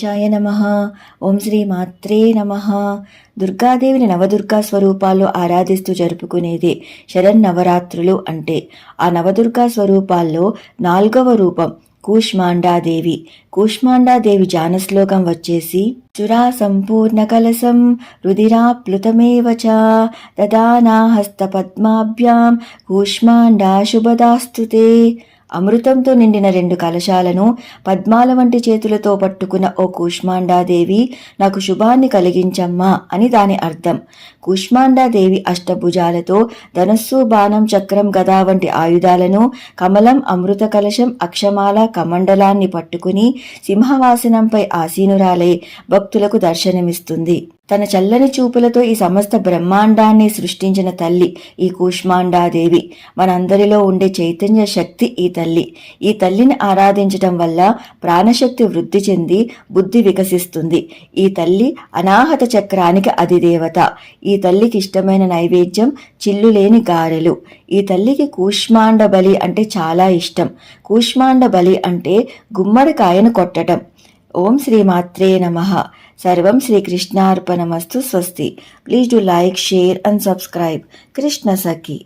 గణేశాయ నమః. ఓం శ్రీ మాత్రే నమః. దుర్గాదేవిని నవదుర్గా స్వరూపాల్లో ఆరాధిస్తూ జరుపుకునేదే శరన్నవరాత్రులు అంటే. ఆ నవదుర్గా స్వరూపాల్లో 4వ రూపం కూష్మాండాదేవి. కూష్మాండాదేవి జానశ్లోకం వచ్చేసి చురా సంపూర్ణ కలసం రుధిరాప్లుతమేవ చ దదానా హస్త పద్మాభ్యాం కూష్మాండా శుభదాస్తుతే. అమృతంతో నిండిన 2 కలశాలను పద్మాల వంటి చేతులతో పట్టుకున్న ఓ కూష్మాండాదేవి, నాకు శుభాన్ని కలిగించమ్మా అని దాని అర్థం. కూష్మాండాదేవి అష్టభుజాలతో ధనస్సు, బాణం, చక్రం, గదా వంటి ఆయుధాలను, కమలం, అమృత కలశం, అక్షమాల, కమండలాన్ని పట్టుకుని సింహవాసనంపై ఆసీనురాలై భక్తులకు దర్శనమిస్తుంది. తన చల్లని చూపులతో ఈ సమస్త బ్రహ్మాండాన్ని సృష్టించిన తల్లి ఈ కూష్మాండాదేవి. మనందరిలో ఉండే చైతన్య శక్తి ఈ తల్లి. ఈ తల్లిని ఆరాధించటం వల్ల ప్రాణశక్తి వృద్ధి చెంది బుద్ధి వికసిస్తుంది. ఈ తల్లి అనాహత చక్రానికి అధిదేవత. ఈ తల్లికి ఇష్టమైన నైవేద్యం చిల్లులేని గారెలు. ఈ తల్లికి కూష్మాండ బలి అంటే చాలా ఇష్టం. కూష్మాండ బలి అంటే గుమ్మడికాయను కొట్టడం. ఓం శ్రీ మాత్రే నమః. సర్వం శ్రీకృష్ణార్పణమస్తు. స్వస్తి. Please do like, share and subscribe. Krishna Sakhi.